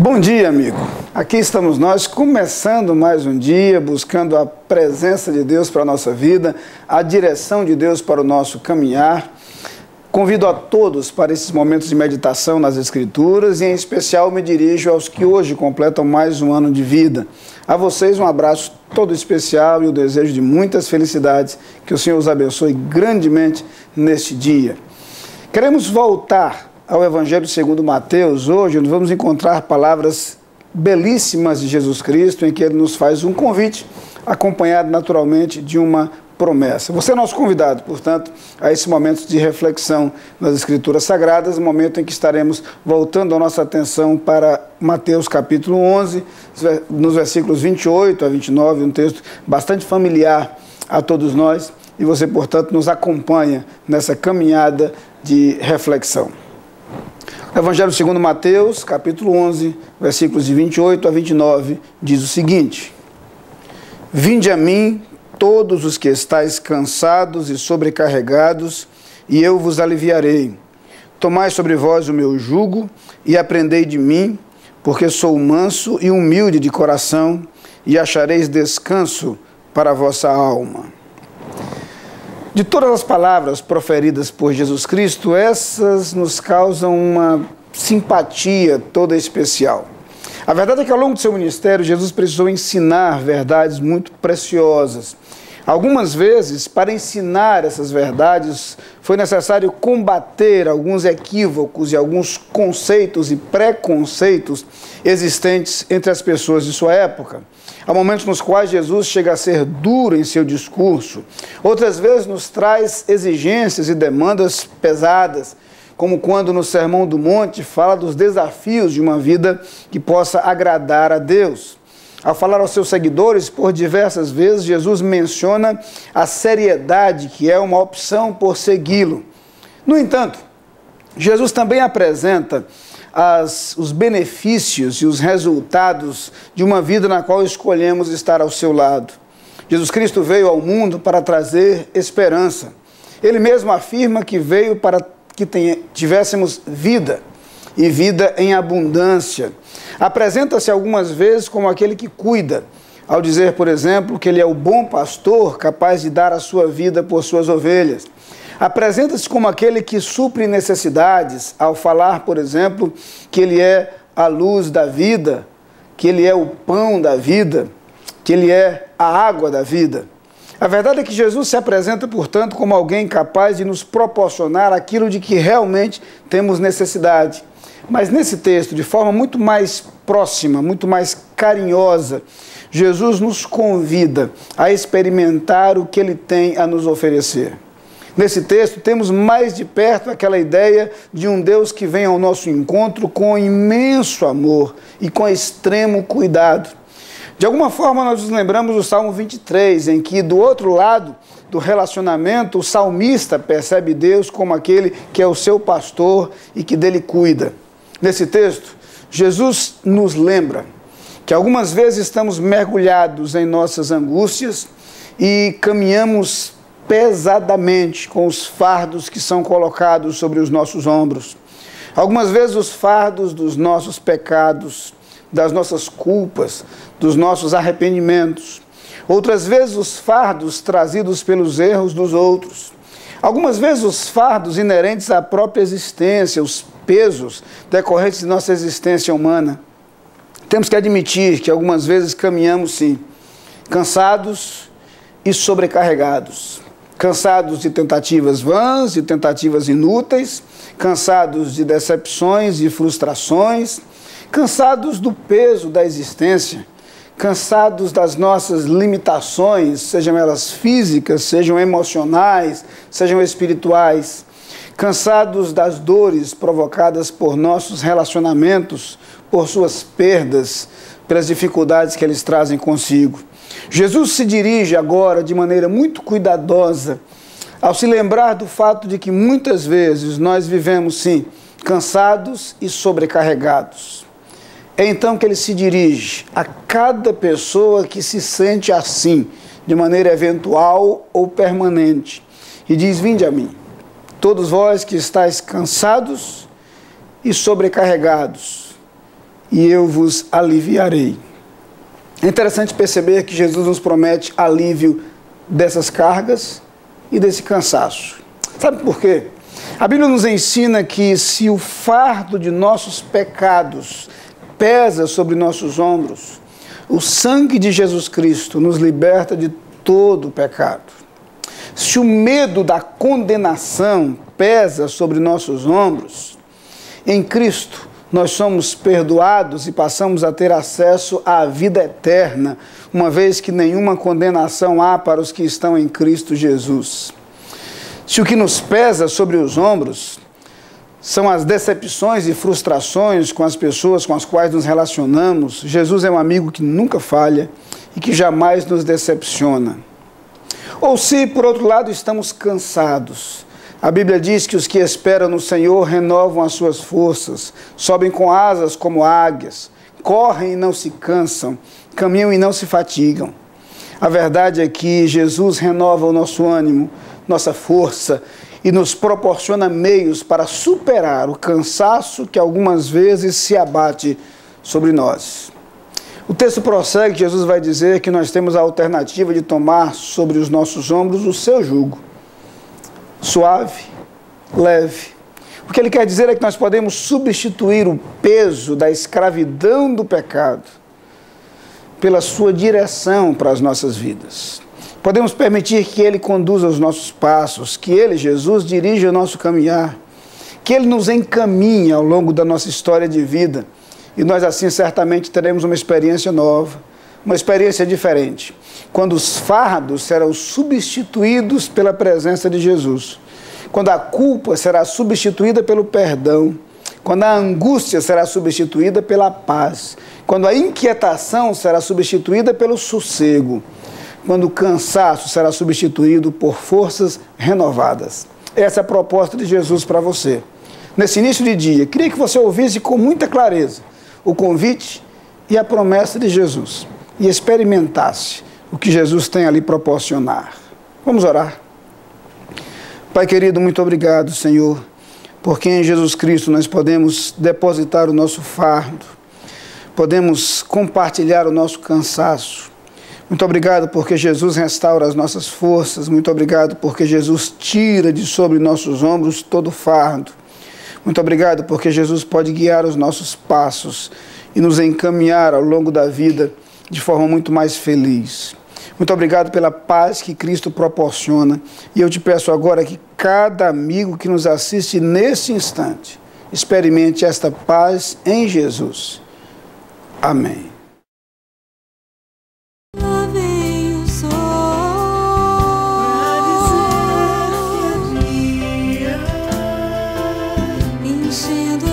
Bom dia, amigo. Aqui estamos nós, começando mais um dia, buscando a presença de Deus para a nossa vida, a direção de Deus para o nosso caminhar. Convido a todos para esses momentos de meditação nas Escrituras e, em especial, me dirijo aos que hoje completam mais um ano de vida. A vocês, um abraço todo especial e o desejo de muitas felicidades. Que o Senhor os abençoe grandemente neste dia. Queremos voltar ao Evangelho segundo Mateus. Hoje nós vamos encontrar palavras belíssimas de Jesus Cristo, em que Ele nos faz um convite, acompanhado naturalmente de uma promessa. Você é nosso convidado, portanto, a esse momento de reflexão nas Escrituras Sagradas, momento em que estaremos voltando a nossa atenção para Mateus capítulo 11, nos versículos 28 a 29, um texto bastante familiar a todos nós, e você, portanto, nos acompanha nessa caminhada de reflexão. Evangelho segundo Mateus, capítulo 11, versículos de 28 a 29, diz o seguinte: Vinde a mim, todos os que estáis cansados e sobrecarregados, e eu vos aliviarei. Tomai sobre vós o meu jugo e aprendei de mim, porque sou manso e humilde de coração, e achareis descanso para a vossa alma. De todas as palavras proferidas por Jesus Cristo, essas nos causam uma simpatia toda especial. A verdade é que ao longo do seu ministério, Jesus precisou ensinar verdades muito preciosas. Algumas vezes, para ensinar essas verdades, foi necessário combater alguns equívocos e alguns conceitos e preconceitos existentes entre as pessoas de sua época. Há momentos nos quais Jesus chega a ser duro em seu discurso. Outras vezes nos traz exigências e demandas pesadas, como quando no Sermão do Monte fala dos desafios de uma vida que possa agradar a Deus. Ao falar aos seus seguidores, por diversas vezes, Jesus menciona a seriedade, que é uma opção por segui-lo. No entanto, Jesus também apresenta os benefícios e os resultados de uma vida na qual escolhemos estar ao seu lado. Jesus Cristo veio ao mundo para trazer esperança. Ele mesmo afirma que veio para que tivéssemos vida, e vida em abundância. Apresenta-se algumas vezes como aquele que cuida, ao dizer, por exemplo, que ele é o bom pastor capaz de dar a sua vida por suas ovelhas. Apresenta-se como aquele que supre necessidades, ao falar, por exemplo, que ele é a luz da vida, que ele é o pão da vida, que ele é a água da vida. A verdade é que Jesus se apresenta, portanto, como alguém capaz de nos proporcionar aquilo de que realmente temos necessidade. Mas nesse texto, de forma muito mais próxima, muito mais carinhosa, Jesus nos convida a experimentar o que Ele tem a nos oferecer. Nesse texto, temos mais de perto aquela ideia de um Deus que vem ao nosso encontro com imenso amor e com extremo cuidado. De alguma forma, nós nos lembramos do Salmo 23, em que, do outro lado do relacionamento, o salmista percebe Deus como aquele que é o seu pastor e que dele cuida. Nesse texto, Jesus nos lembra que algumas vezes estamos mergulhados em nossas angústias e caminhamos pesadamente com os fardos que são colocados sobre os nossos ombros. Algumas vezes os fardos dos nossos pecados, das nossas culpas, dos nossos arrependimentos. Outras vezes os fardos trazidos pelos erros dos outros. Algumas vezes os fardos inerentes à própria existência, os pesos decorrentes de nossa existência humana. Temos que admitir que algumas vezes caminhamos, sim, cansados e sobrecarregados. Cansados de tentativas vãs, de tentativas inúteis, cansados de decepções e frustrações, cansados do peso da existência, cansados das nossas limitações, sejam elas físicas, sejam emocionais, sejam espirituais, cansados das dores provocadas por nossos relacionamentos, por suas perdas, pelas dificuldades que eles trazem consigo. Jesus se dirige agora de maneira muito cuidadosa ao se lembrar do fato de que muitas vezes nós vivemos, sim, cansados e sobrecarregados. É então que ele se dirige a cada pessoa que se sente assim, de maneira eventual ou permanente, e diz: vinde a mim, todos vós que estáis cansados e sobrecarregados, e eu vos aliviarei. É interessante perceber que Jesus nos promete alívio dessas cargas e desse cansaço. Sabe por quê? A Bíblia nos ensina que se o fardo de nossos pecados pesa sobre nossos ombros, o sangue de Jesus Cristo nos liberta de todo o pecado. Se o medo da condenação pesa sobre nossos ombros, em Cristo nós somos perdoados e passamos a ter acesso à vida eterna, uma vez que nenhuma condenação há para os que estão em Cristo Jesus. Se o que nos pesa sobre os ombros são as decepções e frustrações com as pessoas com as quais nos relacionamos, Jesus é um amigo que nunca falha e que jamais nos decepciona. Ou se, por outro lado, estamos cansados, a Bíblia diz que os que esperam no Senhor renovam as suas forças, sobem com asas como águias, correm e não se cansam, caminham e não se fatigam. A verdade é que Jesus renova o nosso ânimo, nossa força e nos proporciona meios para superar o cansaço que algumas vezes se abate sobre nós. O texto prossegue, Jesus vai dizer que nós temos a alternativa de tomar sobre os nossos ombros o seu jugo. Suave, leve. O que ele quer dizer é que nós podemos substituir o peso da escravidão do pecado pela sua direção para as nossas vidas. Podemos permitir que ele conduza os nossos passos, que ele, Jesus, dirija o nosso caminhar, que ele nos encaminhe ao longo da nossa história de vida e nós assim certamente teremos uma experiência nova, uma experiência diferente, quando os fardos serão substituídos pela presença de Jesus, quando a culpa será substituída pelo perdão, quando a angústia será substituída pela paz, quando a inquietação será substituída pelo sossego, quando o cansaço será substituído por forças renovadas. Essa é a proposta de Jesus para você. Nesse início de dia, queria que você ouvisse com muita clareza o convite e a promessa de Jesus e experimentasse o que Jesus tem ali proporcionar. Vamos orar. Pai querido, muito obrigado, Senhor, porque em Jesus Cristo nós podemos depositar o nosso fardo, podemos compartilhar o nosso cansaço. Muito obrigado porque Jesus restaura as nossas forças, muito obrigado porque Jesus tira de sobre nossos ombros todo o fardo. Muito obrigado porque Jesus pode guiar os nossos passos e nos encaminhar ao longo da vida de forma muito mais feliz. Muito obrigado pela paz que Cristo proporciona. E eu te peço agora que cada amigo que nos assiste nesse instante experimente esta paz em Jesus. Amém. Lá vem o sol pra dizer que é dia, enchendo